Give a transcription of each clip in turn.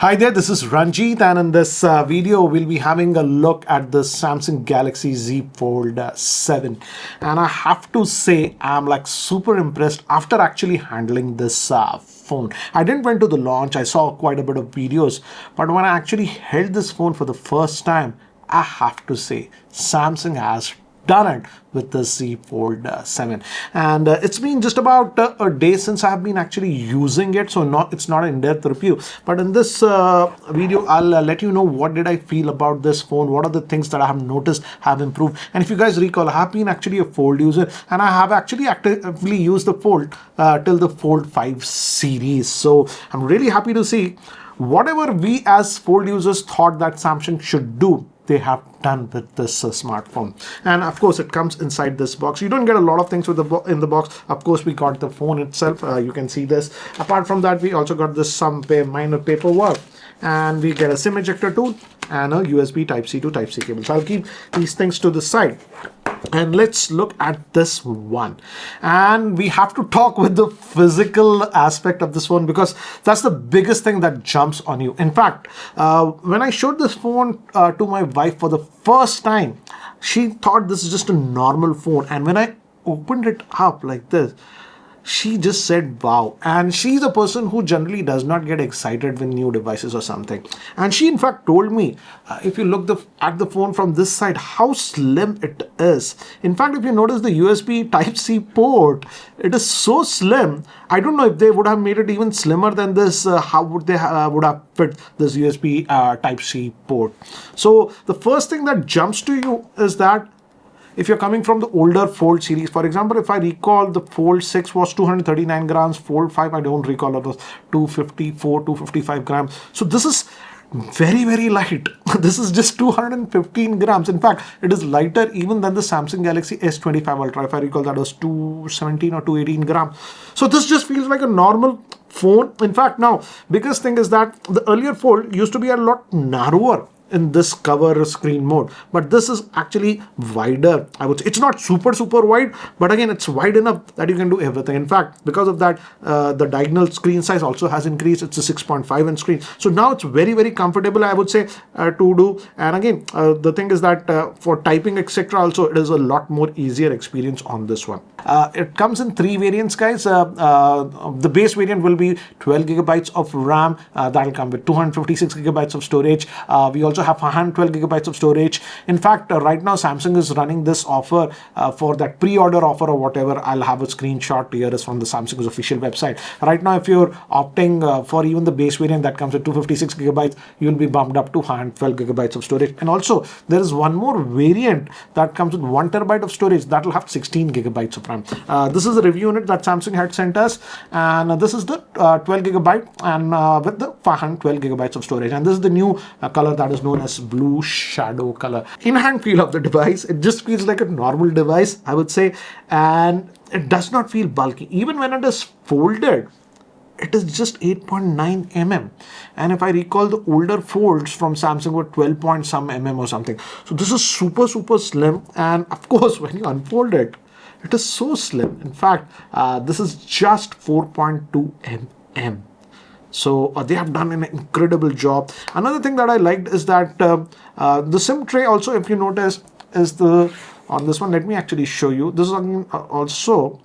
Hi there, this is Ranjit, and in this video we'll be having a look at the Samsung Galaxy Z Fold7. And I have to say I'm like super impressed after actually handling this phone. I didn't went to the launch, I saw quite a bit of videos, but when I actually held this phone for the first time, I have to say Samsung has done it with the Z Fold7, and it's been just about a day since I have been actually using it, so it's not an in-depth review, but in this video I'll let you know what did I feel about this phone, what are the things that I have noticed have improved. And if you guys recall, I have been actually a Fold user, and I have actually actively used the Fold till the Fold 5 series, so I'm really happy to see whatever we as Fold users thought that Samsung should do, they have done with this smartphone. And of course it comes inside this box. You don't get a lot of things with in the box. Of course we got the phone itself, you can see this. Apart from that, we also got this some minor paperwork, and we get a SIM ejector tool and a USB Type-C to Type-C cable. So I'll keep these things to the side, and let's look at this one. And we have to talk with the physical aspect of this phone, because that's the biggest thing that jumps on you. In fact, when I showed this phone to my wife for the first time, she thought this is just a normal phone, and when I opened it up like this, she just said wow. And she's a person who generally does not get excited with new devices or something, and she in fact told me, if you look at the phone from this side, how slim it is. In fact, if you notice the USB Type-C port, it is so slim. I don't know if they would have made it even slimmer than this, how would they would have fit this USB Type-C port. So the first thing that jumps to you is that if you're coming from the older Fold series, for example, if I recall, the Fold 6 was 239 grams, Fold 5, I don't recall, it was 254, 255 grams. So this is very, very light. This is just 215 grams. In fact, it is lighter even than the Samsung Galaxy S25 Ultra. If I recall, that was 217 or 218 grams. So this just feels like a normal phone. In fact, now, biggest thing is that the earlier Fold used to be a lot narrower in this cover screen mode, but this is actually wider. I would say it's not super wide, but again it's wide enough that you can do everything. In fact, because of that, the diagonal screen size also has increased. It's a 6.5 inch screen, so now it's very comfortable, I would say, to do. And again, the thing is that for typing etc, also it is a lot more easier experience on this one. It comes in 3 variants, guys. The base variant will be 12 gigabytes of RAM. That'll come with 256 gigabytes of storage. We also have 112 gigabytes of storage. In fact, right now Samsung is running this offer for that pre-order offer or whatever. I'll have a screenshot here, is from the Samsung's official website. Right now, if you're opting for even the base variant that comes with 256 gigabytes, you'll be bumped up to 112 gigabytes of storage. And also there is one more variant that comes with 1 terabyte of storage that will have 16 gigabytes of RAM. This is the review unit that Samsung had sent us, and this is the 12 gigabyte and with the 512 gigabytes of storage. And this is the new color that is known as blue shadow color. In hand feel of the device, it just feels like a normal device, I would say, and it does not feel bulky. Even when it is folded, it is just 8.9 mm, and if I recall, the older Folds from Samsung were 12 point some mm or something. So this is super slim, and of course when you unfold it, it is so slim. In fact, this is just 4.2 mm. So they have done an incredible job. Another thing that I liked is that the SIM tray also, if you notice, is on this one. Let me actually show you. This is also,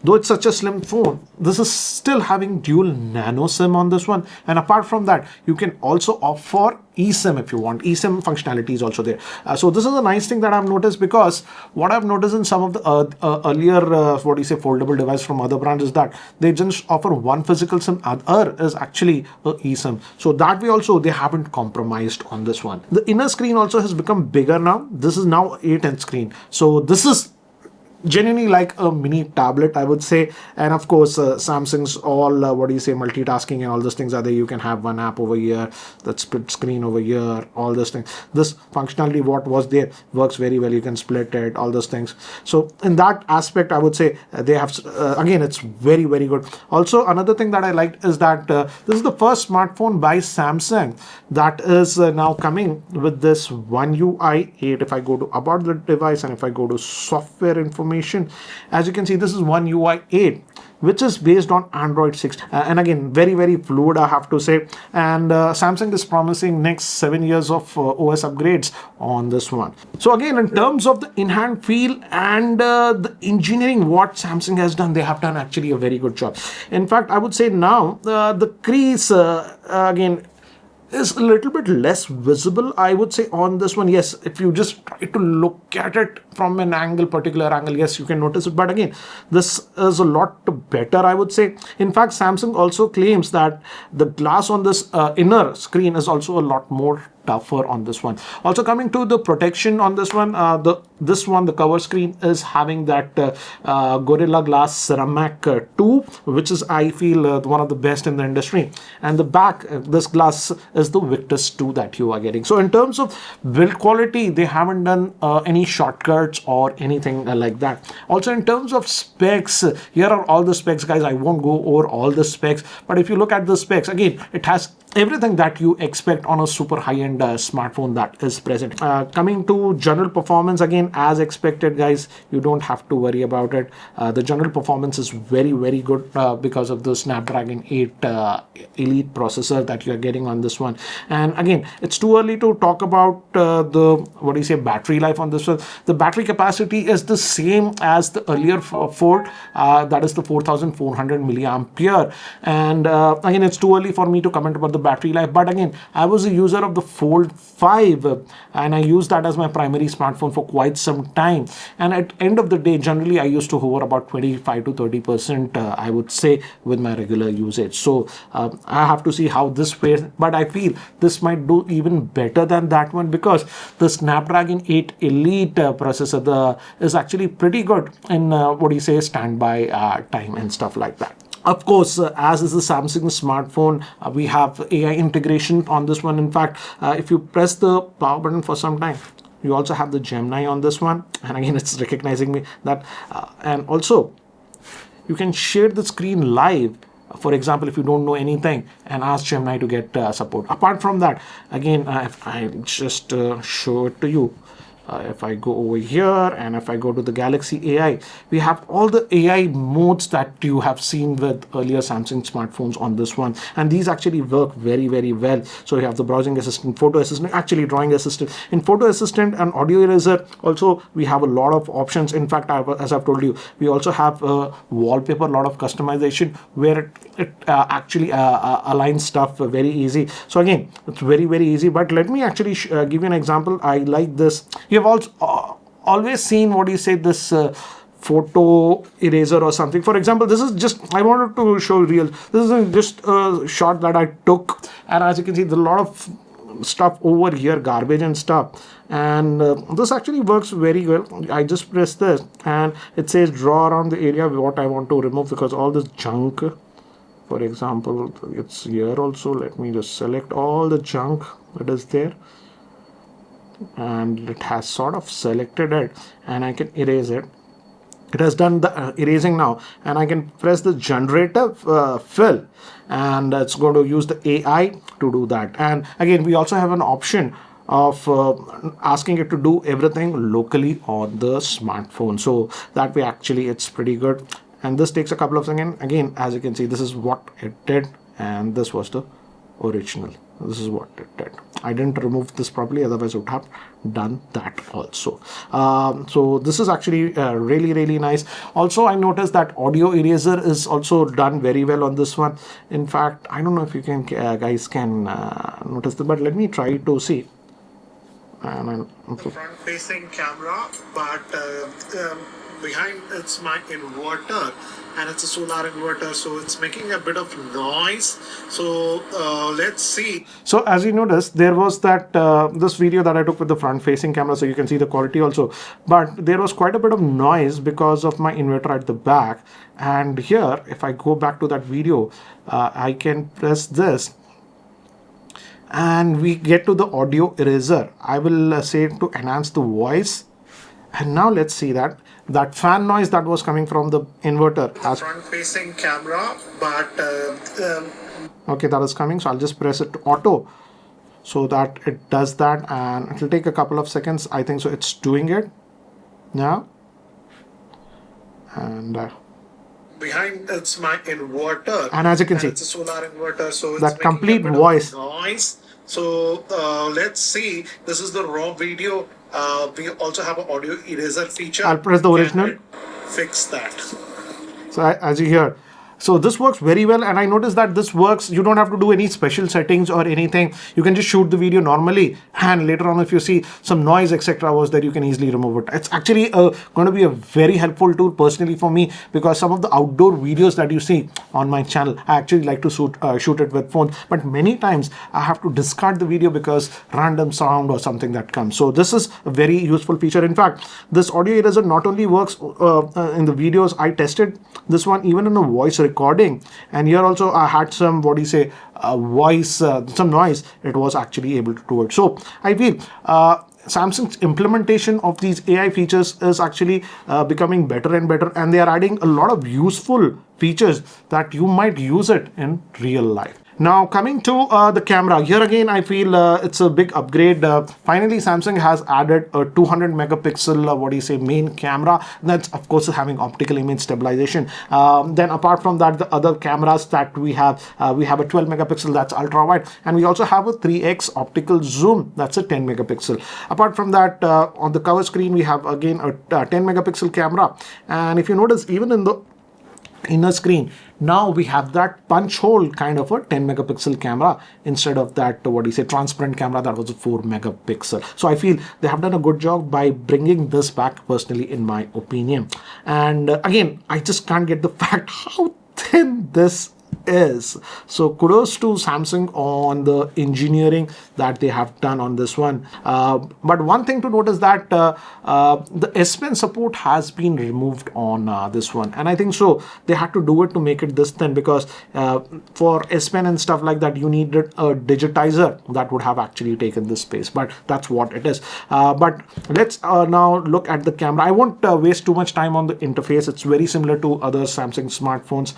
though it's such a slim phone, this is still having dual nano SIM on this one. And apart from that, you can also opt for eSIM if you want. eSIM functionality is also there. So this is a nice thing that I've noticed, because what I've noticed in some of the earlier foldable device from other brands is that they just offer one physical SIM, other is actually a eSIM. So that way also they haven't compromised on this one. The inner screen also has become bigger now. This is now 8-inch screen. So this is genuinely like a mini tablet, I would say. And of course, Samsung's all multitasking and all those things are there. You can have one app over here, that split screen over here, all those things. This functionality what was there works very well. You can split it, all those things. So in that aspect, I would say they have again, it's very good. Also, another thing that I liked is that this is the first smartphone by Samsung that is now coming with this One UI 8. If I go to about the device and if I go to software information, as you can see, this is One UI 8. which is based on Android 6. And again, very fluid, I have to say. And Samsung is promising next 7 years of OS upgrades on this one. So again, in terms of the in-hand feel and the engineering, what Samsung has done, they have done actually a very good job. In fact, I would say now the crease again is a little bit less visible, I would say, on this one. Yes, if you just try to look at it from an particular angle, yes, you can notice it. But again, this is a lot better, I would say. In fact, Samsung also claims that the glass on this inner screen is also a lot more tougher on this one. Also, coming to the protection on this one, the cover screen is having that Gorilla Glass Ceramic 2, which is, I feel, one of the best in the industry. And the back, this glass is the Victus 2 that you are getting. So in terms of build quality, they haven't done any shortcuts or anything like that. Also, in terms of specs, here are all the specs, guys. I won't go over all the specs, but if you look at the specs, again, it has everything that you expect on a super high-end smartphone that is present. Coming to general performance, again, as expected, guys, you don't have to worry about it. The general performance is very good because of the Snapdragon 8 Elite processor that you're getting on this one. And again, it's too early to talk about the battery life on this one. The battery capacity is the same as the earlier Fold, that is the 4400 milliampere. And again, it's too early for me to comment about the battery life, but again, I was a user of the Fold 5 and I used that as my primary smartphone for quite some time, and at end of the day, generally I used to hover about 25 to 30% I would say with my regular usage. So I have to see how this fares, but I feel this might do even better than that one because the Snapdragon 8 Elite processor is actually pretty good in standby time and stuff like that. Of course, as is the Samsung smartphone, we have AI integration on this one. In fact, if you press the power button for some time, you also have the Gemini on this one. And again, it's recognizing me that. And also, you can share the screen live. For example, if you don't know anything and ask Gemini to get support. Apart from that, again, if I just show it to you. If I go over here and if I go to the Galaxy AI, we have all the AI modes that you have seen with earlier Samsung smartphones on this one, and these actually work very well. So you have the browsing assistant, photo assistant, actually drawing assistant. In photo assistant and audio eraser, also we have a lot of options. In fact, as I've told you, we also have a wallpaper, a lot of customization where it actually aligns stuff very easy. So again, it's very easy. But let me actually give you an example. I like this. You have also always seen this photo eraser or something. For example, this is just, I wanted to show real. This is just a shot that I took, and as you can see, there's a lot of stuff over here, garbage and stuff, and this actually works very well. I just press this and it says draw around the area what I want to remove, because all this junk, for example, it's here also. Let me just select all the junk that is there, and it has sort of selected it, and I can erase it. It has done the erasing now, and I can press the generator fill, and it's going to use the AI to do that. And again, we also have an option of asking it to do everything locally on the smartphone, so that way actually it's pretty good. And this takes a couple of seconds. Again, as you can see, this is what it did, and this was the original. This is what it did. I didn't remove this properly, otherwise I would have done that also. So this is actually really nice. Also, I noticed that audio eraser is also done very well on this one. In fact, I don't know if you can guys can notice that, but let me try to see. And front facing camera, but behind it's my inverter, and it's a solar inverter, so it's making a bit of noise. So let's see. So as you notice, there was that this video that I took with the front facing camera, so you can see the quality also, but there was quite a bit of noise because of my inverter at the back. And here, if I go back to that video, I can press this and we get to the audio eraser. I will say to enhance the voice, and now let's see that fan noise that was coming from the inverter as front facing camera, but okay, that is coming. So I'll just press it to auto so that it does that, and it'll take a couple of seconds, I think. So it's doing it now, and behind it's my inverter, and as you can see, it's a solar inverter, so it's that complete voice noise. So let's see. This is the raw video. We also have an audio eraser feature. I'll press the original. Fix that. So as you hear, so this works very well, and I noticed that this works. You don't have to do any special settings or anything. You can just shoot the video normally, and later on, if you see some noise, etc., was there, you can easily remove it. It's actually going to be a very helpful tool personally for me, because some of the outdoor videos that you see on my channel, I actually like to shoot it with phones, but many times I have to discard the video because random sound or something that comes. So this is a very useful feature. In fact, this audio eraser not only works in the videos. I tested this one even in a voice recording, and here also I had some voice some noise. It was actually able to do it. So I feel Samsung's implementation of these AI features is actually becoming better and better, and they are adding a lot of useful features that you might use it in real life. Now coming to the camera, here again I feel it's a big upgrade. Finally Samsung has added a 200 megapixel main camera. That's of course having optical image stabilization. Then apart from that, the other cameras that we have a 12 megapixel, that's ultra wide, and we also have a 3x optical zoom, that's a 10 megapixel. Apart from that, on the cover screen we have again a 10 megapixel camera, and if you notice, even in the inner screen, now we have that punch hole kind of a 10 megapixel camera instead of that transparent camera that was a 4 megapixel. So I feel they have done a good job by bringing this back, personally, in my opinion. And again, I just can't get the fact how thin this is. So kudos to Samsung on the engineering that they have done on this one. But one thing to note is that the S Pen support has been removed on this one, and I think so they had to do it to make it this thin, because for S Pen and stuff like that you needed a digitizer that would have actually taken this space, but that's what it is. But let's now look at the camera. I won't waste too much time on the interface. It's very similar to other Samsung smartphones,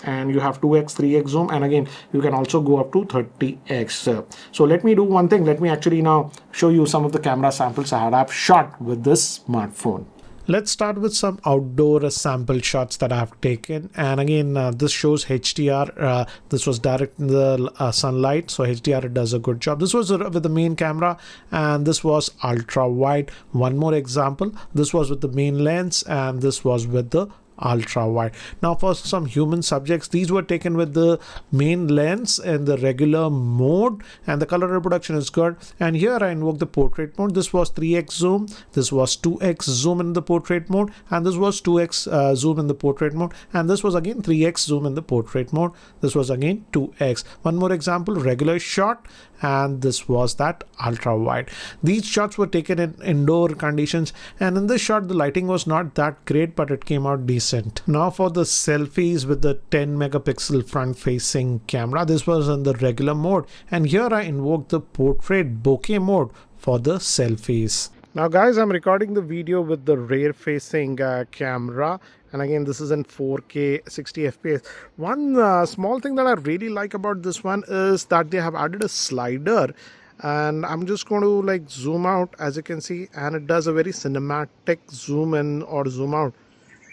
and you have 2x 3x zoom, and again you can also go up to 30x. So let me do one thing. Let me actually now show you some of the camera samples I have shot with this smartphone. Let's start with some outdoor sample shots that I have taken, and again this shows HDR. This was direct in the sunlight, so HDR does a good job. This was with the main camera, and this was ultra wide. One more example, this was with the main lens, and this was with the ultra wide. Now for some human subjects, these were taken with the main lens in the regular mode, and the color reproduction is good. And here I invoke the portrait mode. This was 3x zoom, this was 2x zoom in the portrait mode, and this was 2x zoom in the portrait mode, and this was again 3x zoom in the portrait mode. This was again 2x. One more example, regular shot, and this was that ultra wide. These shots were taken in indoor conditions, and in this shot the lighting was not that great, but it came out decent. Now for the selfies with the 10 megapixel front facing camera, this was in the regular mode, and here I invoked the portrait bokeh mode for the selfies. Now guys, I'm recording the video with the rear facing camera, and again this is in 4K 60 FPS. One small thing that I really like about this one is that they have added a slider, and I'm just going to zoom out, as you can see, and it does a very cinematic zoom in or zoom out,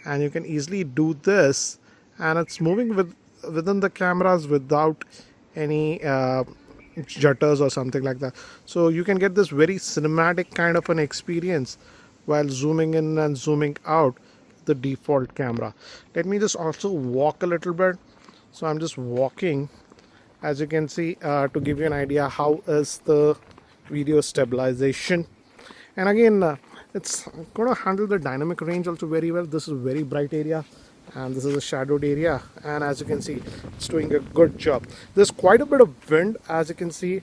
and you can easily do this, and it's moving within the cameras without any jutters or something like that. So you can get this very cinematic kind of an experience while zooming in and zooming out the default camera. Let me just also walk a little bit. So I'm just walking, as you can see, to give you an idea how is the video stabilization. And again, it's going to handle the dynamic range also very well. This is a very bright area, and this is a shadowed area, and as you can see, it's doing a good job. There's quite a bit of wind, as you can see,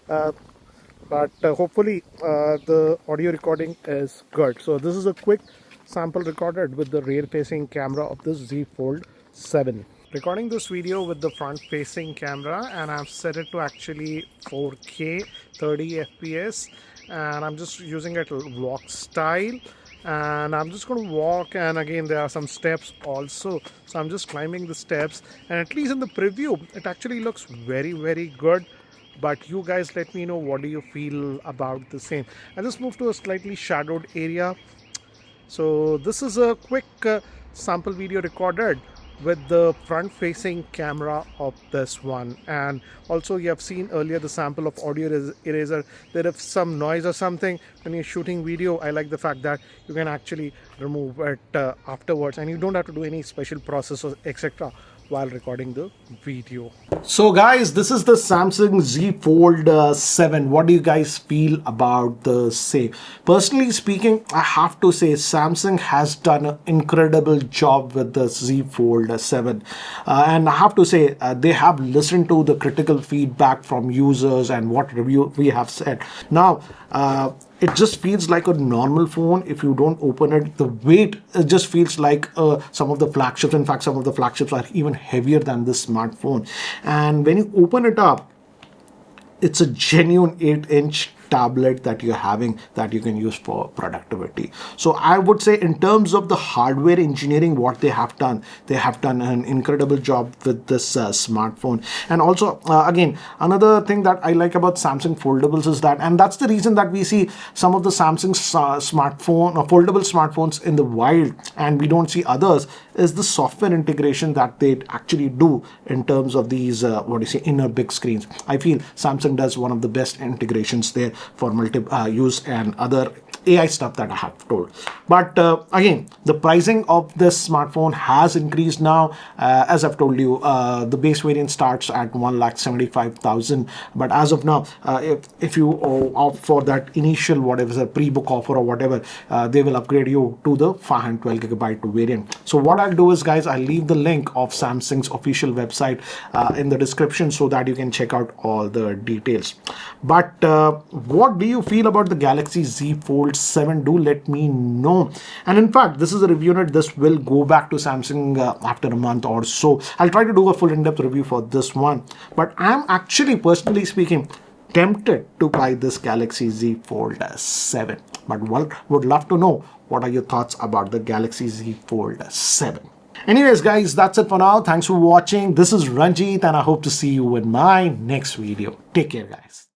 but hopefully the audio recording is good. So this is a quick sample recorded with the rear facing camera of the Z Fold7. Recording this video with the front facing camera, and I've set it to actually 4K 30 FPS, and I'm just using it walk style, and I'm just going to walk, and again there are some steps also, so I'm just climbing the steps, and at least in the preview it actually looks very good. But you guys let me know, what do you feel about the same. I just moved to a slightly shadowed area. So this is a quick sample video recorded with the front facing camera of this one. And also you have seen earlier the sample of audio eraser. There is some noise or something when you're shooting video. I like the fact that you can actually remove it afterwards, and you don't have to do any special process or etc while recording the video. So guys, this is the Samsung Z Fold 7. What do you guys feel about the same? Personally speaking, I have to say Samsung has done an incredible job with the Z Fold 7. And I have to say they have listened to the critical feedback from users and what review we have said. Now, it just feels like a normal phone. If you don't open it, the weight, it just feels like some of the flagships. In fact, some of the flagships are even heavier than this smartphone. And when you open it up, it's a genuine 8-inch tablet that you're having that you can use for productivity. So I would say in terms of the hardware engineering, what they have done an incredible job with this smartphone. And also again, another thing that I like about Samsung foldables is that, and that's the reason that we see some of the Samsung smartphone or foldable smartphones in the wild and we don't see others, is the software integration that they actually do in terms of these inner big screens. I feel Samsung does one of the best integrations there for multi-use and other AI stuff that I have told. But again, the pricing of this smartphone has increased now. As I've told you, the base variant starts at 1,75,000. But as of now, if you opt for that initial whatever is a pre-book offer or whatever, they will upgrade you to the 512GB variant. So what I'll do is, guys, I'll leave the link of Samsung's official website in the description so that you can check out all the details. But what do you feel about the Galaxy Z Fold7? Do let me know. And in fact, this is a review note. This will go back to Samsung after a month or so. I'll try to do a full in-depth review for this one. But I'm actually, personally speaking, tempted to buy this Galaxy Z Fold7. But would love to know what are your thoughts about the Galaxy Z Fold7. Anyways, guys, that's it for now. Thanks for watching. This is Ranjit, and I hope to see you in my next video. Take care, guys.